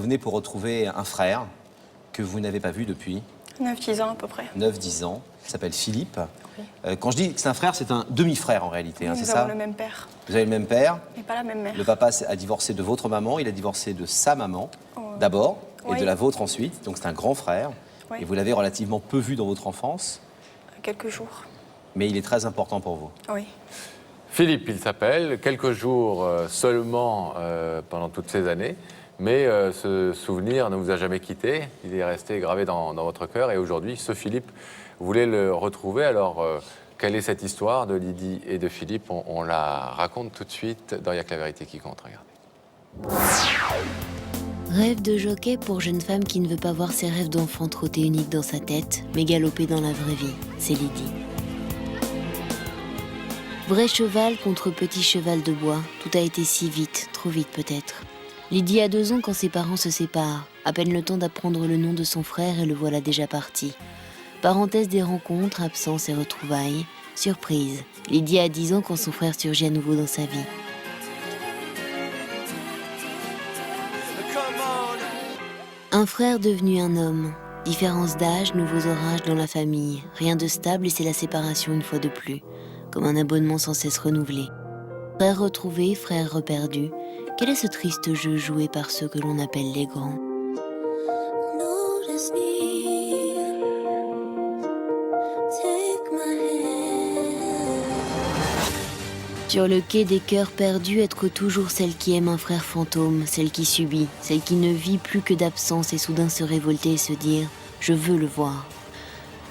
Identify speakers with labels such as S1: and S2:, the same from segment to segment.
S1: venez pour retrouver un frère que vous n'avez pas vu depuis
S2: 9-10 ans à peu près.
S1: 9-10 ans. Il s'appelle Philippe.
S2: Oui.
S1: Quand je dis que c'est un frère, c'est un demi-frère en réalité, hein, c'est
S2: Nous
S1: ça?
S2: avons le même père,
S1: Vous avez le même père.
S2: mais pas la même mère.
S1: Le papa a divorcé de votre maman, il a divorcé de sa maman d'abord, et
S2: Oui.
S1: de la vôtre ensuite. Donc c'est un grand frère.
S2: Oui.
S1: Et vous l'avez relativement peu vu dans votre enfance,
S2: Quelques jours.
S1: mais il est très important pour vous.
S2: Oui.
S3: Philippe, il s'appelle, quelques jours seulement pendant toutes ces années, mais ce souvenir ne vous a jamais quitté, il est resté gravé dans votre cœur, et aujourd'hui, ce Philippe, vous voulez le retrouver. Alors, quelle est cette histoire de Lydie et de Philippe? On la raconte tout de suite dans Y'a que la vérité qui compte, regardez.
S4: Rêve de jockey pour jeune femme qui ne veut pas voir ses rêves d'enfant trottés uniques dans sa tête, mais galoper dans la vraie vie, c'est Lydie. Vrai cheval contre petit cheval de bois, tout a été si vite, trop vite peut-être. Lydie a 2 ans quand ses parents se séparent, à peine le temps d'apprendre le nom de son frère et le voilà déjà parti. Parenthèse des rencontres, absences et retrouvailles, surprise. Lydie a 10 ans quand son frère surgit à nouveau dans sa vie. Un frère devenu un homme, différence d'âge, nouveaux orages dans la famille, rien de stable et c'est la séparation une fois de plus, comme un abonnement sans cesse renouvelé. Frère retrouvé, frère reperdu, quel est ce triste jeu joué par ceux que l'on appelle les grands? Sur le quai des cœurs perdus, être toujours celle qui aime un frère fantôme, celle qui subit, celle qui ne vit plus que d'absence et soudain se révolter et se dire « je veux le voir ».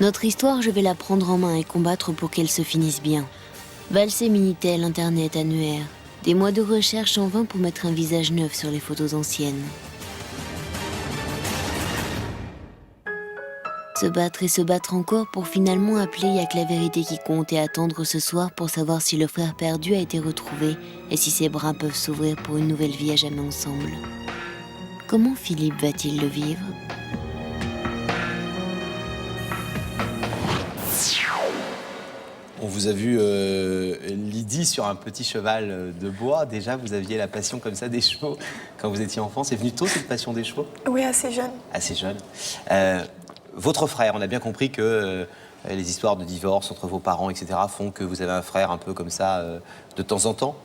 S4: Notre histoire, je vais la prendre en main et combattre pour qu'elle se finisse bien. Valser Minitel, Internet, annuaire, des mois de recherche en vain pour mettre un visage neuf sur les photos anciennes. Se battre et se battre encore pour finalement appeler Y'a que la vérité qui compte et attendre ce soir pour savoir si le frère perdu a été retrouvé et si ses bras peuvent s'ouvrir pour une nouvelle vie à jamais ensemble. Comment Philippe va-t-il le vivre?
S1: On vous a vu, Lydie, sur un petit cheval de bois. Déjà, vous aviez la passion comme ça des chevaux quand vous étiez enfant. C'est venu tôt, cette passion des chevaux?
S2: Oui, assez jeune.
S1: Assez jeune. Votre frère, on a bien compris que les histoires de divorce entre vos parents, etc., font que vous avez un frère un peu comme ça, de temps en temps,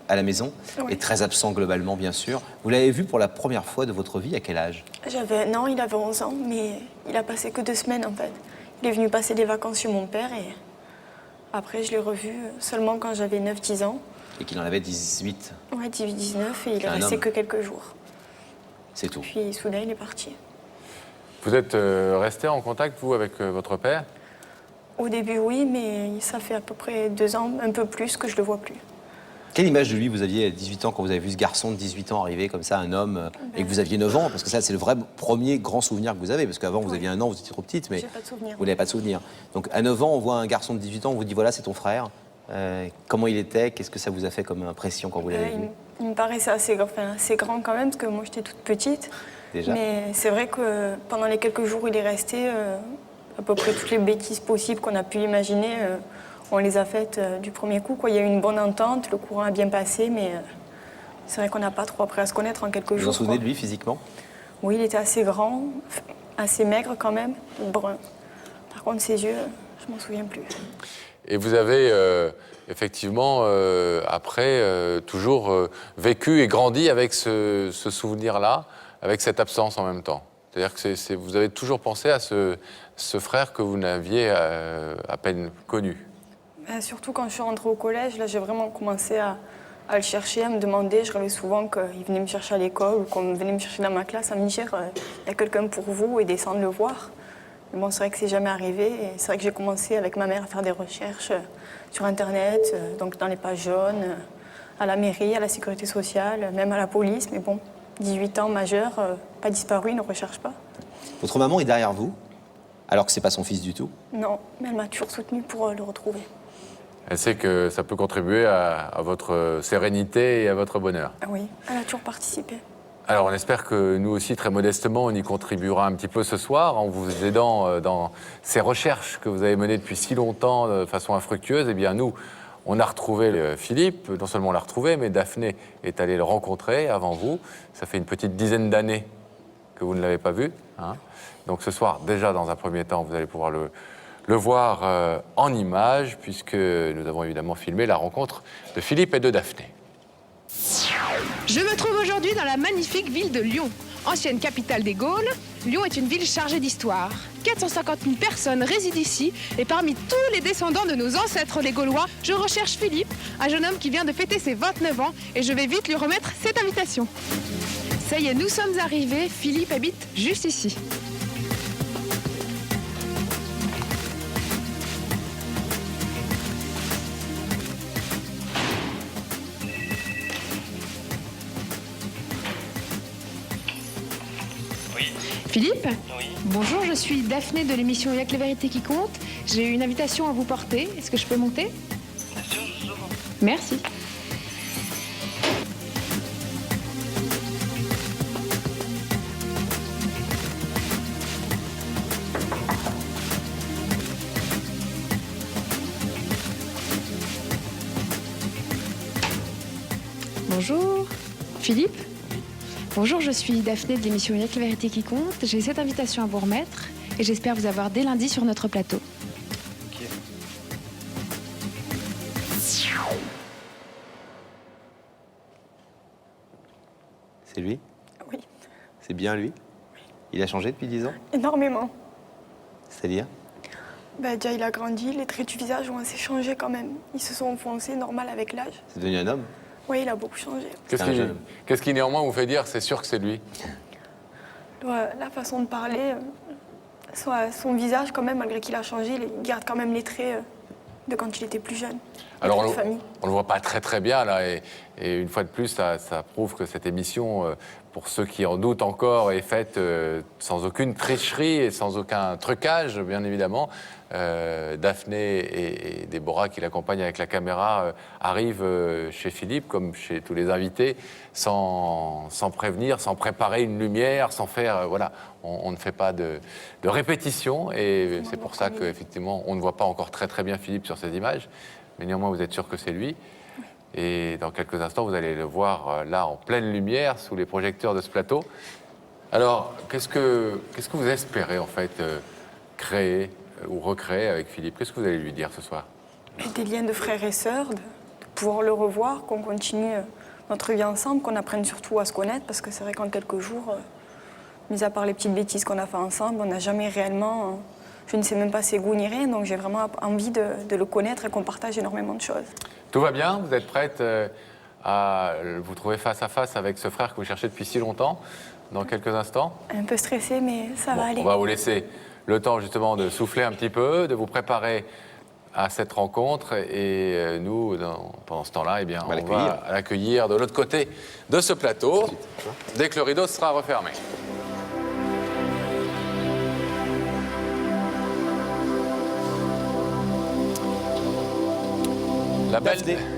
S1: à la maison,
S2: Oui.
S1: et très absent globalement, bien sûr. Vous l'avez vu pour la première fois de votre vie, à quel âge?
S2: Non, il avait 11 ans, mais il a passé que 2 semaines en fait. Il est venu passer des vacances chez mon père et après je l'ai revu seulement quand j'avais 9-10 ans.
S1: Et qu'il en avait 18.
S2: Ouais, 18-19 et il est
S1: Un
S2: resté
S1: homme.
S2: que quelques jours.
S1: C'est tout.
S2: Puis soudain il est parti.
S3: Vous êtes resté en contact, vous, avec votre père?
S2: Au début oui, mais ça fait à peu près 2 ans, un peu plus, que je le vois plus.
S1: Quelle image de lui vous aviez à 18 ans quand vous avez vu ce garçon de 18 ans arriver comme ça, un homme, et que vous aviez 9 ans? Parce que ça, c'est le vrai premier grand souvenir que vous avez. Parce qu'avant, vous aviez 1 an, vous étiez trop petite, mais
S2: J'ai pas de souvenir.
S1: vous n'avez pas de souvenir. Donc à 9 ans, on voit un garçon de 18 ans, on vous dit voilà, c'est ton frère. Comment il était? Qu'est-ce que ça vous a fait comme impression quand vous l'avez vu?
S2: Il me paraissait assez grand quand même, parce que moi j'étais toute petite.
S1: Déjà.
S2: Mais c'est vrai que pendant les quelques jours où il est resté, à peu près toutes les bêtises possibles qu'on a pu imaginer, on les a faites du premier coup, quoi. Il y a eu une bonne entente, le courant a bien passé, mais c'est vrai qu'on n'a pas trop appris à se connaître en quelques
S1: Vous
S2: jours.
S1: vous en souvenez
S2: quoi.
S1: de lui physiquement?
S2: Oui, il était assez grand, assez maigre quand même, brun. Par contre, ses yeux, je m'en souviens plus.
S3: Et vous avez effectivement, après, toujours vécu et grandi avec ce souvenir-là, avec cette absence en même temps. C'est-à-dire que vous avez toujours pensé à ce frère que vous n'aviez à peine connu.
S2: Surtout quand je suis rentrée au collège, là j'ai vraiment commencé à le chercher, à me demander. Je rêvais souvent qu'il venait me chercher à l'école ou qu'on venait me chercher dans ma classe à me dire il y a quelqu'un pour vous et descendre le voir. Mais bon, c'est vrai que c'est jamais arrivé. Et c'est vrai que j'ai commencé avec ma mère à faire des recherches sur Internet, donc dans les pages jaunes, à la mairie, à la sécurité sociale, même à la police. Mais bon, 18 ans, majeur, pas disparu, ne recherche pas.
S1: Votre maman est derrière vous, alors que c'est pas son fils du tout.
S2: Non, mais elle m'a toujours soutenue pour le retrouver.
S3: Elle sait que ça peut contribuer à votre sérénité et à votre bonheur.
S2: Ah oui, elle a toujours participé.
S3: Alors on espère que nous aussi, très modestement, on y contribuera un petit peu ce soir en vous aidant dans ces recherches que vous avez menées depuis si longtemps de façon infructueuse. Eh bien nous, On a retrouvé Philippe, non seulement on l'a retrouvé, mais Daphné est allée le rencontrer avant vous. Ça fait une petite dizaine d'années que vous ne l'avez pas vu. Hein. Donc ce soir, déjà dans un premier temps, vous allez pouvoir le voir en images, puisque nous avons évidemment filmé la rencontre de Philippe et de Daphné.
S5: Je me trouve aujourd'hui dans la magnifique ville de Lyon. Ancienne capitale des Gaules, Lyon est une ville chargée d'histoire. 450 000 personnes résident ici et parmi tous les descendants de nos ancêtres les Gaulois, je recherche Philippe, un jeune homme qui vient de fêter ses 29 ans et je vais vite lui remettre cette invitation. Ça y est, nous sommes arrivés, Philippe habite juste ici. Philippe ?
S6: Oui.
S5: Bonjour, je suis Daphné de l'émission Y'a que les vérités qui comptent. J'ai une invitation à vous porter. Est-ce que je peux monter ?
S6: Bien sûr, je vous ouvre.
S5: Merci. Bonjour. Philippe ? Bonjour, je suis Daphné de l'émission Y'a que la vérité qui compte. J'ai cette invitation à vous remettre et j'espère vous avoir dès lundi sur notre plateau.
S6: Ok.
S1: C'est lui?
S2: Oui,
S1: C'est bien lui? Il a changé depuis 10 ans?
S2: énormément.
S1: C'est-à-dire?
S2: Déjà, il a grandi, les traits du visage ont assez changé quand même. Ils se sont enfoncés, normal avec l'âge.
S1: C'est devenu un homme?
S2: Oui, il a beaucoup changé.
S3: Qu'est-ce qui néanmoins vous fait dire c'est sûr que c'est lui?
S2: La façon de parler, son visage quand même, malgré qu'il a changé, il garde quand même les traits de quand il était plus jeune.
S3: Alors,
S2: de famille.
S3: on ne le voit pas très bien, là, et une fois de plus, ça prouve que cette émission, pour ceux qui en doutent encore, est faite sans aucune tricherie et sans aucun trucage, bien évidemment. Daphné et Déborah, qui l'accompagnent avec la caméra, arrivent chez Philippe, comme chez tous les invités, sans prévenir, sans préparer une lumière, sans faire... voilà, on ne fait pas de répétition, et c'est pour ça qu'effectivement, on ne voit pas encore très bien Philippe sur ces images. Mais néanmoins, vous êtes sûr que c'est lui. Et dans quelques instants, vous allez le voir là, en pleine lumière, sous les projecteurs de ce plateau. Alors, qu'est-ce que vous espérez, en fait, créer ou recréer avec Philippe? Qu'est-ce que vous allez lui dire ce soir?
S2: Des liens de frères et sœurs, de pouvoir le revoir, qu'on continue notre vie ensemble, qu'on apprenne surtout à se connaître, parce que c'est vrai qu'en quelques jours, mis à part les petites bêtises qu'on a fait ensemble, on n'a jamais réellement... je ne sais même pas ses goûts ni rien, donc j'ai vraiment envie de le connaître et qu'on partage énormément de choses.
S3: Tout va bien? Vous êtes prête à vous trouver face à face avec ce frère que vous cherchez depuis si longtemps, dans quelques instants?
S2: Un peu stressée, mais ça va aller.
S3: On va vous laisser le temps justement de souffler un petit peu, de vous préparer à cette rencontre, et nous, pendant ce temps-là, eh bien, on va l'accueillir de l'autre côté de ce plateau, dès que le rideau sera refermé.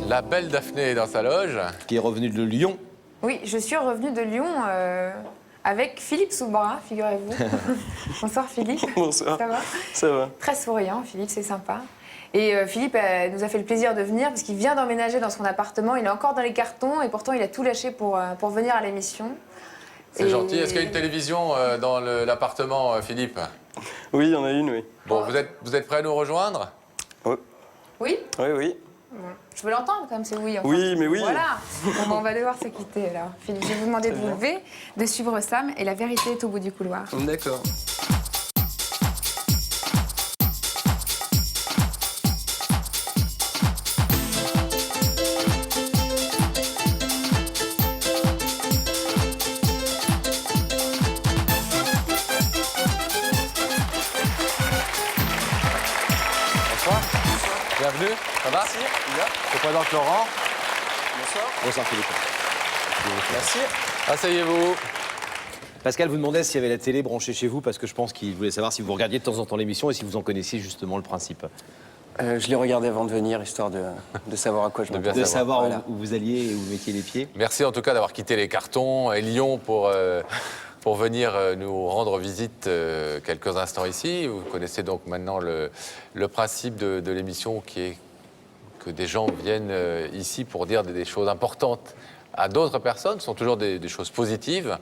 S3: La belle Daphné est dans sa loge.
S1: Qui est revenu de Lyon.
S7: Oui, je suis revenue de Lyon avec Philippe Soubra, figurez-vous. Bonsoir Philippe.
S6: Bonsoir.
S7: Ça va?
S6: Ça va.
S7: Très souriant, Philippe, c'est sympa. Et Philippe nous a fait le plaisir de venir parce qu'il vient d'emménager dans son appartement. Il est encore dans les cartons et pourtant il a tout lâché pour venir à l'émission.
S3: C'est gentil. Est-ce qu'il y a une télévision dans l'appartement, Philippe?
S6: Oui, il y en a une, oui.
S3: Bon, vous êtes prêts à nous rejoindre?
S6: Oui.
S7: Oui?
S6: Oui, oui.
S7: Bon. Je veux l'entendre quand même, c'est oui. Enfin.
S6: Oui, mais oui.
S7: Voilà. Bon, on va devoir se quitter alors. Philippe, je vais vous demander de vous lever, de suivre Sam et la vérité est au bout du couloir.
S6: D'accord.
S3: Bienvenue, ça va?
S6: Merci. Bien.
S3: Je présente Laurent.
S6: Bonsoir.
S1: Bonsoir Philippe.
S6: Merci.
S3: Asseyez-vous.
S1: Pascal vous demandait s'il y avait la télé branchée chez vous, parce que je pense qu'il voulait savoir si vous regardiez de temps en temps l'émission et si vous en connaissiez justement le principe.
S6: Je l'ai regardé avant de venir, histoire de savoir à quoi je m'attendais.
S1: De savoir
S6: Voilà.
S1: où vous alliez et où vous mettiez les pieds.
S3: Merci en tout cas d'avoir quitté les cartons et Lyon pour venir nous rendre visite quelques instants ici. Vous connaissez donc maintenant le principe de l'émission, qui est que des gens viennent ici pour dire des choses importantes à d'autres personnes, ce sont toujours des choses positives.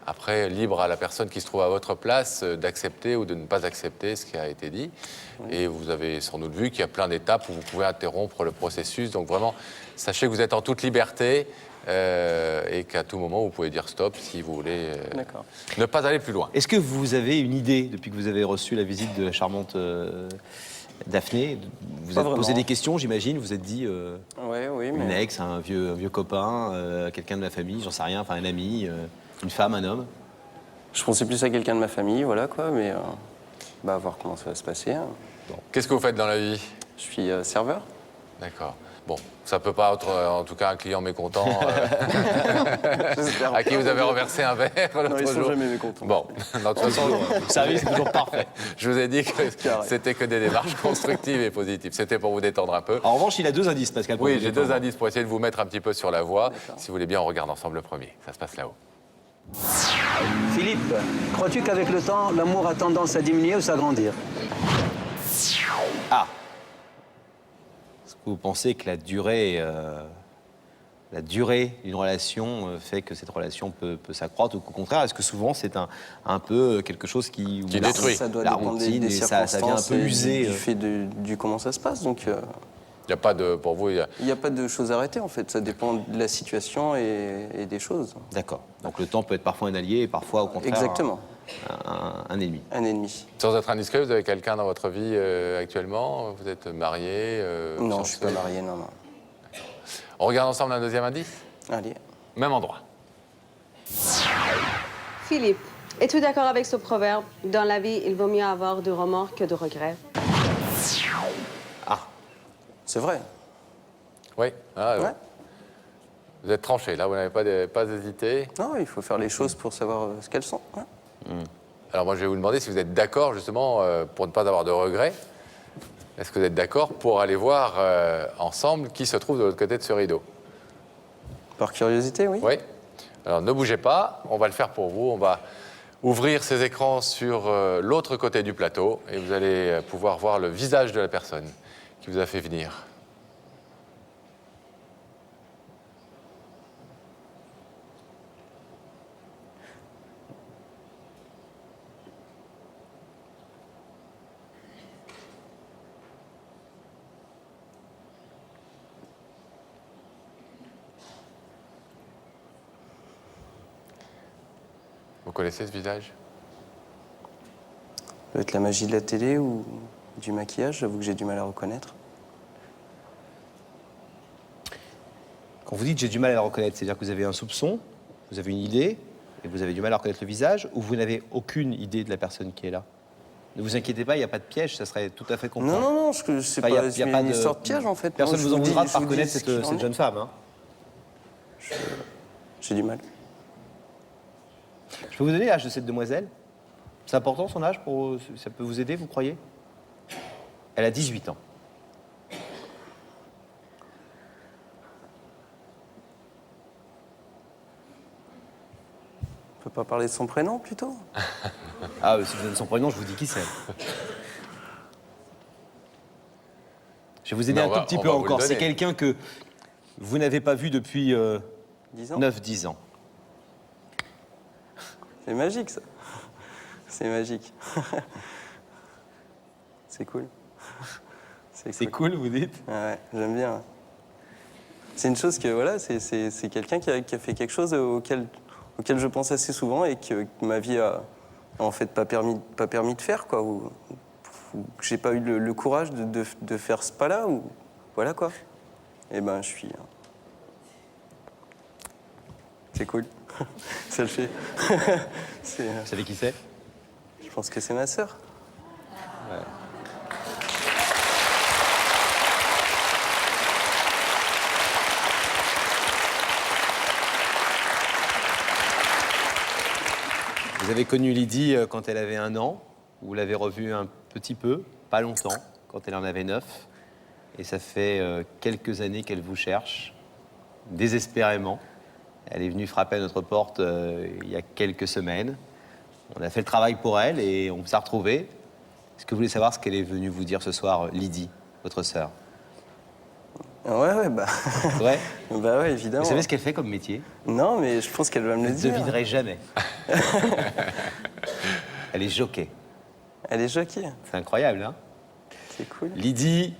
S3: Après, libre à la personne qui se trouve à votre place d'accepter ou de ne pas accepter ce qui a été dit. Et vous avez sans doute vu qu'il y a plein d'étapes où vous pouvez interrompre le processus. Donc vraiment, sachez que vous êtes en toute liberté et qu'à tout moment, vous pouvez dire stop si vous voulez ne pas aller plus loin.
S1: Est-ce que vous avez une idée, depuis que vous avez reçu la visite de la charmante Daphné? Vous avez posé des questions, j'imagine, vous êtes dit
S6: Oui,
S1: une
S6: mais
S1: ex, un vieux copain, quelqu'un de la famille, j'en sais rien, enfin un ami, une femme, un homme.
S6: je pensais plus à quelqu'un de ma famille, voilà quoi, mais bah, voir comment ça va se passer. Hein.
S3: Qu'est-ce que vous faites dans la vie?
S6: Je suis serveur.
S3: D'accord. Bon, ça peut pas être, en tout cas, un client mécontent
S6: J'espère
S3: à qui vous avez renversé un verre
S6: Non,
S3: l'autre
S6: ils sont
S3: jour.
S6: jamais mécontents.
S3: Bon, de toute façon,
S1: Le service est toujours parfait.
S3: je vous ai dit que
S6: Carré.
S3: c'était que des démarches constructives et positives. C'était pour vous détendre un peu.
S1: En revanche, il a 2 indices, Pascal. pour
S3: Oui,
S1: vous
S3: j'ai
S1: détendre.
S3: 2 indices pour essayer de vous mettre un petit peu sur la voie. Si vous voulez bien, on regarde ensemble le premier. Ça se passe là-haut.
S8: Philippe, crois-tu qu'avec le temps, l'amour a tendance à diminuer ou s'agrandir?
S1: Ah. Est-ce que vous pensez que la durée d'une relation fait que cette relation peut s'accroître, ou qu'au contraire, est-ce que souvent c'est un peu quelque chose qui
S3: Qui détruit.
S6: Ça doit
S1: la
S6: dépendre
S1: routine
S6: des
S1: et ça vient un
S6: circonstances
S1: peu
S6: et
S1: user.
S6: du fait du comment ça se passe. Donc,
S3: Il n'y a pas de, pour vous, il y a-
S6: il n'y a pas de choses arrêtées, en fait. Ça dépend de la situation et des choses.
S1: D'accord. Donc le temps peut être parfois un allié et parfois au contraire
S6: Exactement.
S1: un ennemi.
S6: Un ennemi.
S3: Sans être indiscret, vous avez quelqu'un dans votre vie actuellement? Vous êtes marié?
S6: Non, je ne suis pas
S3: fiancé?
S6: marié, non, non.
S3: On regarde ensemble un deuxième indice?
S6: Allez.
S3: Même endroit.
S9: Philippe, es-tu d'accord avec ce proverbe? Dans la vie, il vaut mieux avoir de remords que de regrets.
S1: Ah.
S6: C'est vrai.
S3: Oui. Ah,
S6: Ouais.
S3: Vous êtes tranché, là, vous n'avez pas hésité.
S6: Non, il faut faire les choses pour savoir ce qu'elles sont. Ouais.
S3: Alors moi, je vais vous demander si vous êtes d'accord, justement, pour ne pas avoir de regrets. Est-ce que vous êtes d'accord pour aller voir ensemble qui se trouve de l'autre côté de ce rideau?
S6: Par curiosité, oui.
S3: Oui. Alors ne bougez pas, on va le faire pour vous. On va ouvrir ces écrans sur l'autre côté du plateau et vous allez pouvoir voir le visage de la personne qui vous a fait venir. Vous connaissez ce visage?
S6: Ça doit être la magie de la télé ou du maquillage, j'avoue que j'ai du mal à reconnaître.
S1: Quand vous dites j'ai du mal à la reconnaître, c'est-à-dire que vous avez un soupçon, vous avez une idée, et vous avez du mal à reconnaître le visage, ou vous n'avez aucune idée de la personne qui est là? Ne vous inquiétez pas, il n'y a pas de piège, ça serait tout à fait compréhensible.
S6: Non, c'est
S1: Enfin,
S6: pas, c'est une histoire de piège, en fait.
S1: Personne
S6: Non,
S1: ne vous en
S6: dis-
S1: voudra de
S6: je
S1: pas
S6: vous dis
S1: reconnaître
S6: ce qu'il en
S1: cette
S6: est.
S1: jeune femme. Hein.
S6: J'ai du mal.
S1: Je peux vous donner l'âge de cette demoiselle? C'est important son âge, ça peut vous aider, vous croyez? Elle a 18 ans.
S6: On peut pas parler de son prénom, plutôt?
S1: Ah, si je vous donne son prénom, je vous dis qui c'est. Je vais vous aider
S3: Mais
S1: un
S3: on
S1: tout
S3: va-
S1: petit
S3: on
S1: peu
S3: va vous le
S1: encore. C'est
S3: donner.
S1: quelqu'un que vous n'avez pas vu depuis
S6: 10 ans?
S1: 9-10 ans.
S6: C'est magique, ça. C'est magique. C'est cool.
S1: C'est cool, vous dites?
S6: Ouais, j'aime bien. C'est une chose que, voilà, c'est quelqu'un qui a fait quelque chose auquel je pense assez souvent et que ma vie a en fait pas permis de faire, quoi. Ou que j'ai pas eu le courage de faire ce pas-là, ou voilà, quoi. Et ben, je suis... C'est cool. Ça le fait.
S1: Vous savez qui c'est?
S6: Je pense que c'est ma sœur.
S1: Vous avez connu Lydie quand elle avait 1 an. Vous l'avez revue un petit peu, pas longtemps, quand elle en avait 9. Et ça fait quelques années qu'elle vous cherche, désespérément. Elle est venue frapper à notre porte il y a quelques semaines. On a fait le travail pour elle et on s'est retrouvés. Est-ce que vous voulez savoir ce qu'elle est venue vous dire ce soir, Lydie, votre sœur?
S6: Ouais, bah...
S1: Ouais.
S6: Bah ouais, évidemment.
S1: Vous savez ce qu'elle fait comme métier?
S6: Non, mais je pense qu'elle va me le
S1: Vous ne
S6: dire.
S1: devinerez jamais. Elle est jockey.
S6: Elle est jockey.
S1: C'est incroyable, hein?
S6: C'est cool.
S1: Lydie,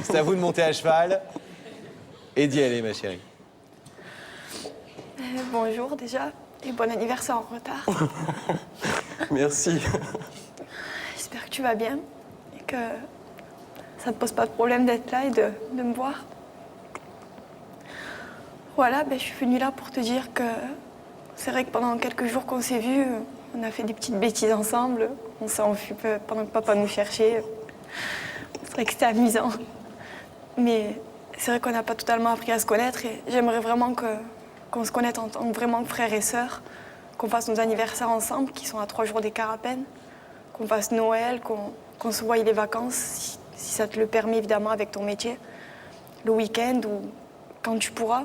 S1: c'est à vous de monter à cheval et d'y aller, ma chérie.
S2: Bonjour déjà, et bon anniversaire en retard.
S6: Merci.
S2: J'espère que tu vas bien et que ça ne te pose pas de problème d'être là et de me voir. Voilà, je suis venue là pour te dire que c'est vrai que pendant quelques jours qu'on s'est vus, on a fait des petites bêtises ensemble. On s'est enfui pendant que papa nous cherchait. C'est vrai que c'était amusant. Mais c'est vrai qu'on n'a pas totalement appris à se connaître et j'aimerais vraiment qu'on se connaisse en tant que vraiment frères et sœurs, qu'on fasse nos anniversaires ensemble, qui sont à 3 jours d'écart à peine, qu'on fasse Noël, qu'on se voie les vacances, si ça te le permet évidemment avec ton métier, le week-end ou quand tu pourras.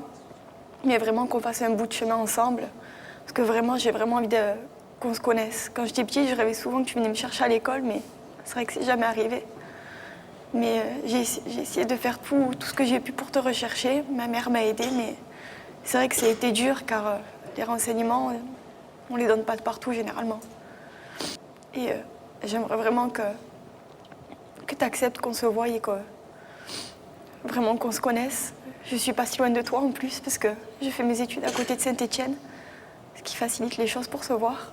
S2: Mais vraiment qu'on fasse un bout de chemin ensemble. Parce que vraiment, j'ai vraiment envie qu'on se connaisse. Quand j'étais petite, je rêvais souvent que tu venais me chercher à l'école, mais c'est vrai que c'est jamais arrivé. Mais j'ai essayé de faire tout ce que j'ai pu pour te rechercher. Ma mère m'a aidée, mais c'est vrai que ça a été dur car les renseignements, on les donne pas de partout généralement. Et j'aimerais vraiment que tu acceptes qu'on se voie et vraiment qu'on se connaisse. Je suis pas si loin de toi en plus parce que j'ai fait mes études à côté de Saint-Étienne, ce qui facilite les choses pour se voir.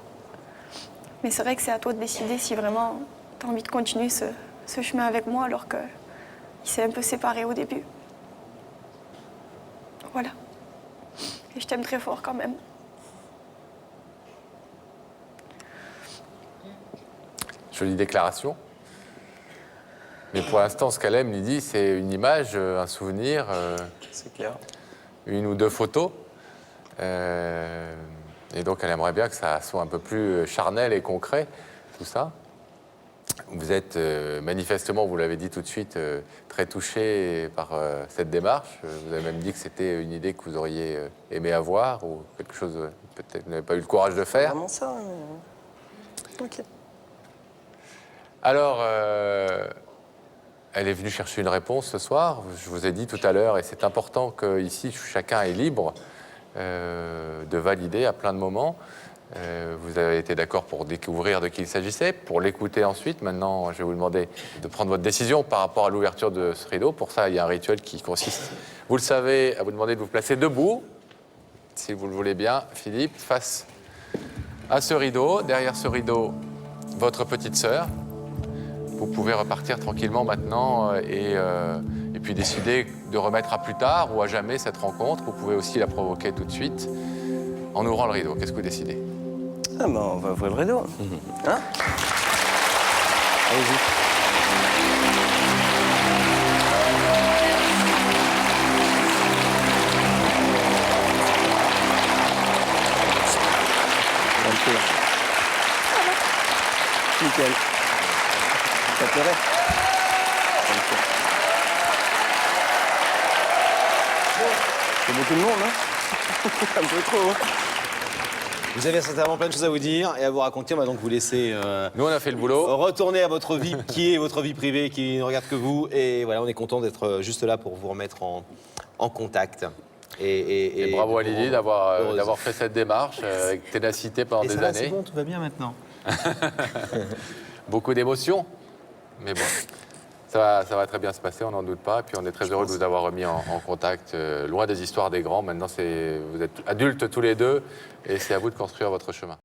S2: Mais c'est vrai que c'est à toi de décider si vraiment tu as envie de continuer ce chemin avec moi alors qu'il s'est un peu séparé au début. Voilà. Et je t'aime très fort quand même.
S3: Jolie déclaration. Mais pour l'instant, ce qu'elle aime, Lydie, c'est une image, un souvenir,
S6: C'est clair.
S3: une ou deux photos. Et donc, elle aimerait bien que ça soit un peu plus charnel et concret, tout ça. Vous êtes manifestement, vous l'avez dit tout de suite, très touché par cette démarche. Vous avez même dit que c'était une idée que vous auriez aimé avoir ou quelque chose, peut-être, vous n'avez pas eu le courage de faire.
S6: Vraiment ça, mais... Ok.
S3: Alors, elle est venue chercher une réponse ce soir. Je vous ai dit tout à l'heure, et c'est important qu'ici, chacun est libre de valider à plein de moments. Vous avez été d'accord pour découvrir de qui il s'agissait, pour l'écouter ensuite. Maintenant, je vais vous demander de prendre votre décision par rapport à l'ouverture de ce rideau. Pour ça, il y a un rituel qui consiste, vous le savez, à vous demander de vous placer debout, si vous le voulez bien, Philippe, face à ce rideau. Derrière ce rideau, votre petite sœur. Vous pouvez repartir tranquillement maintenant et puis décider de remettre à plus tard ou à jamais cette rencontre. Vous pouvez aussi la provoquer tout de suite en ouvrant le rideau. Qu'est-ce que vous décidez?
S6: Ah ben, on va ouvrir le rideau. Hein?
S1: Allez-y.
S6: Un peu. Nickel. Ça pleurait? C'est beaucoup de monde, hein? Un peu trop.
S1: Vous avez certainement plein de choses à vous dire et à vous raconter. On va donc vous laisser
S3: Nous, on a fait le boulot.
S1: retourner à votre vie, qui est votre vie privée, qui ne regarde que vous. Et voilà, on est content d'être juste là pour vous remettre en contact.
S3: Et bravo à Lydie d'avoir
S1: heureuse.
S3: fait cette démarche avec ténacité pendant
S1: Et
S3: des
S1: ça va,
S3: années.
S1: c'est bon, tout va bien maintenant.
S3: Beaucoup d'émotions, mais bon, ça va très bien se passer, on n'en doute pas. Et puis on est très heureux de vous avoir remis en contact, loin des histoires des grands. Maintenant, vous êtes adultes tous les deux, et c'est à vous de construire votre chemin.